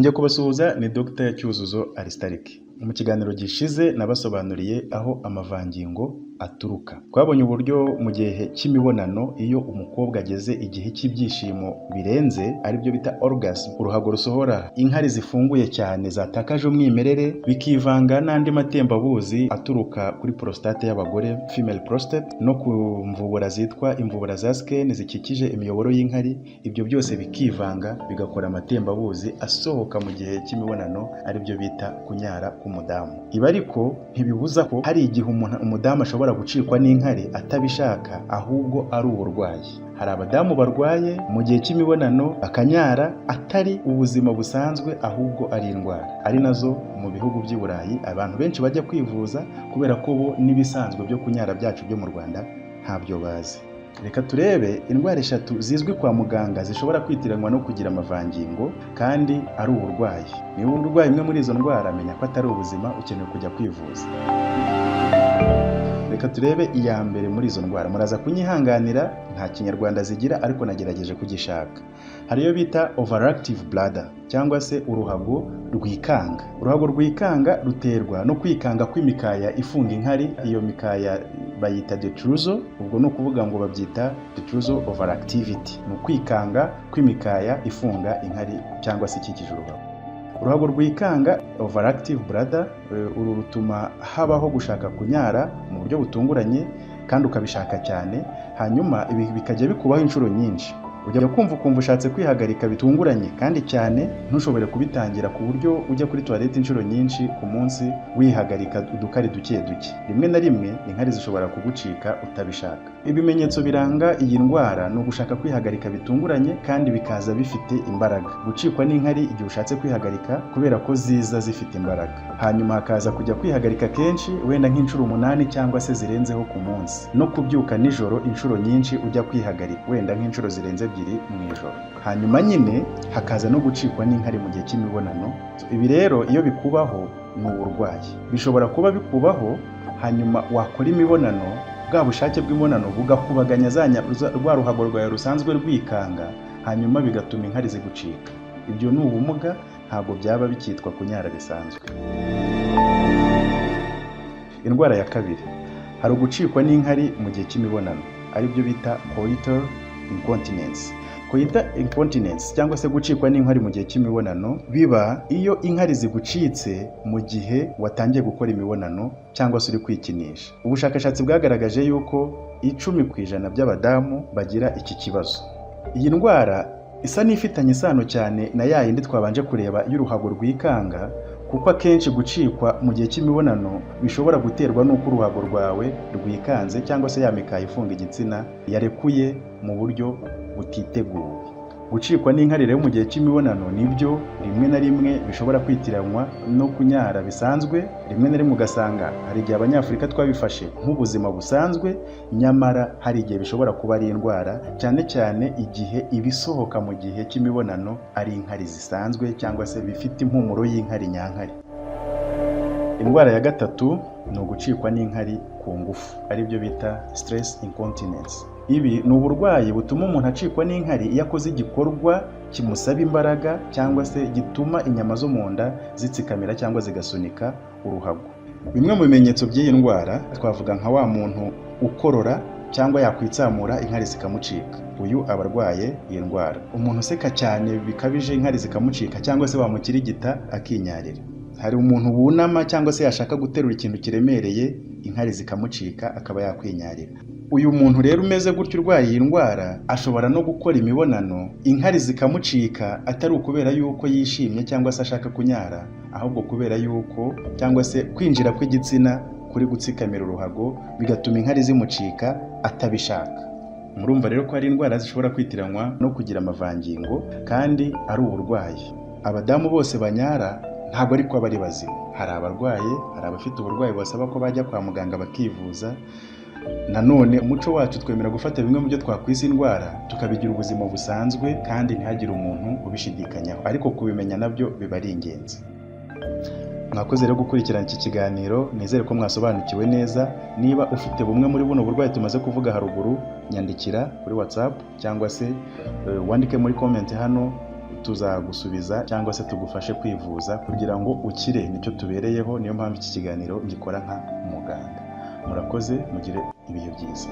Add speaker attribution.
Speaker 1: Nongeye kubasuhuza ni Dr Cyuzuzo Aristarike. Mu kiganiro gishize nabasobanuriye aho amavangingo aturuka. Twabonye uburyo mu gihe cy'imibonano iyo umukobwa ageze igihe cy'ibyishimo birenze ari byo bita orgasm, uruhago rusohora inkari zifunguye cyane zatakaje umwimerere bikivanga n'andi matembabuzi aturuka kuri prostate y'abagore, female prostate, no ku mvubura zitwa imvubura za skin zikikije imiyoboro y'inkari. Ibyo byose bikivanga bigakora amatembabuzi asohoka mu gihe cy'imibonano ari byo bita kunyara k'umudamu. Ibi ariko ntibibuza ko hari igihe umudamu ashobora gucikwa n'inkari atabishaka, ahubwo ari uburwayi. Hari abadamu barwaye mu gihe cy'imibonano akanyara atari ubuzima busanzwe, ahubwo ari indwara. Ari nazo mu bihugu by'i Burayi abantu benshi bajya kwivuza kubera ko bo n'ibisanzwe byo kunyara byacu byo mu Rwanda ntabyo bazi. Reka turebe indwara 3 zizwi kwa muganga zishobora kwitiranwa no kugira amavangingo kandi ari uburwayi. Niba urwaye imwe muri izo ndwara, menya ko atari ubuzima, ukeneye kujya kwivuza. Reka turebe iya mbere muri izo ndwara. Muraza kunyihanganira, nta kinyarwanda zigira ariko nagerageje kugishaka. Hari iyo bita overactive bladder cyangwa se uruhago rwikanga. Uruhago rwikanga ruterwa no kwikanga kw'imikaya ifunga inkari. Iyo mikaya bayita detrusor, ubwo ni ukuvuga ngo babyita detrusor overactivity. Ni ukwikanga kw'imikaya ifunga inkari cyangwa se ikikije uruhago. Uruhago rwikanga overactive bladder uru rutuma habaho gushaka kunyara mu buryo butunguranye kandi ukabishaka cyane, hanyuma ibi bikajya bikubaho inshuro nyinshi. Ujya kumva ushatse kwihagarika bitunguranye kandi cyane, ntushobore kubitangira ku buryo ujya kuri toilette inshuro nyinshi ku munsi wihagarika udukari duke duke. Rimwe na rimwe inkari zishobora kugucika utabishaka. Ibimenyetso biranga iyi ndwara ni ugushaka kwihagarika bitunguranye kandi bikaza bifite imbaraga. Gucikwa n'inkari igihe ushatse kwihagarika kubera ko ziza zifite imbaraga. Hanyuma hakaza kujya kwihagarika kenshi, wenda nk'inshuro 8 cyangwa se zirenzeho ku munsi. No kubyuka nijoro inshuro nyinshi ujya kwihagarika, wenda nk'inshuro zirenze 2 mu ijoro. Hanyuma nyine hakaza no gucikwa n'inkari mu gihe cy'imibonano. Ibi rero iyo bikubaho ni uburwayi. Bishobora kuba bikubaho hanyuma wakora imibonano, bwa bushake bw'imibonano bugakubaganya rwa ruhago rwawe rusanzwe rwikanga, hanyuma bigatuma inkari zigucika. Ibyo ni ubumuga, ntabwo byaba bikitwa kunyara bisanzwe. Indwara ya kabiri, hari ugucikwa n'inkari mu gihe cy'imibonano ari byo bita coital incontinence. Coital incontinence cyangwa se gucikwa n'inkari mu gihe cy'imibonano biba iyo inkari zigucitse mu gihe watangiye gukora imibonano cyangwa se uri kwikinisha. Ubushakashatsi bwagaragaje yuko 10% by'abadamu bagira iki kibazo. Iyi ndwara isa n'ifitanye isano cyane na ya yindi twabanje kureba y'uruhago rwikanga, kuko akenshi gucikwa mu gihe cy'imibonano bishobora guterwa n'uko uruhago rwawe rwikanze cyangwa se ya mikaya ifunga igitsina yarekuye mu buryo butiteguwe. Gucikwa n'inkari rero mu gihe cy'imibonano nibyo rimwe na rimwe bishobora kwitiranwa no kunyara bisanzwe. Rimwe na rimwe ugasanga hari igihe Abanyafurika twabifashe nk'ubuzima busanzwe, nyamara hari igihe bishobora kuba ari indwara, cyane cyane igihe ibisohoka mu gihe cy'imibonano ari inkari zisanzwe cyangwa se bifite impumuro y'inkari nyankari. Indwara ya gatatu ni ugucikwa n'inkari ku ngufu ari byo bita stress incontinence. Ibi ni uburwayi butuma umuntu acikwa n'inkari iyo akoze igikorwa kimusaba imbaraga cyangwa se gituma inyama zo mu nda zitsikamira cyangwa zigasunika uruhago. Bimwe mu bimenyetso by'iyi ndwara twavuga nka wa muntu ukorora cyangwa yakwitsamura inkari zikamucika. Uyu aba arwaye iyi ndwara. Umuntu useka cyane bikabije inkari zikamucika cyangwa se wamukirigita akinyarira. Hari umuntu wunama cyangwa se yashaka guterura ikintu kiremereye inkari zikamucika akaba yakwinyarira. Uyu muntu rero umeze gutyo urwaye iyi ndwara ashobora no gukora imibonano inkari zikamucika atari ukubera yuko yishimye cyangwa se ashaka kunyara, ahubwo kubera yuko cyangwa se kwinjira kw'igitsina kuri gutsikamira uruhago bigatuma inkari zimucika atabishaka. Murumva rero ko hari indwara zishobora kwitiranwa no kugira amavangingo kandi ari uburwayi. Abadamu bose banyara ntabwo ariko aba ari bazima. Hari abarwaye, hari abafite uburwayi basaba ko bajya kwa muganga bakivuza. Nanone umuco wacu twemera gufata bimwe mu byo twakwise indwara tukabigira ubuzima busanzwe kandi ntihagire umuntu ubishidikanyaho, ariko kubimenya nabyo biba ari ingenzi. Mwakoze rero gukurikirana iki kiganiro, nizere ko mwasobanukiwe neza. Niba ufite bumwe muri buno burwayi tumaze kuvuga haruguru, nyandikira kuri WhatsApp cyangwa se wandike muri comment hano
Speaker 2: tuzagusubiza cyangwa se tugufashe kwivuza kugira ngo ukire, nicyo tubereyeho. Niyo mpamvu iki kiganiro ngikora nka muganga. Murakoze, mugire ibihe byiza.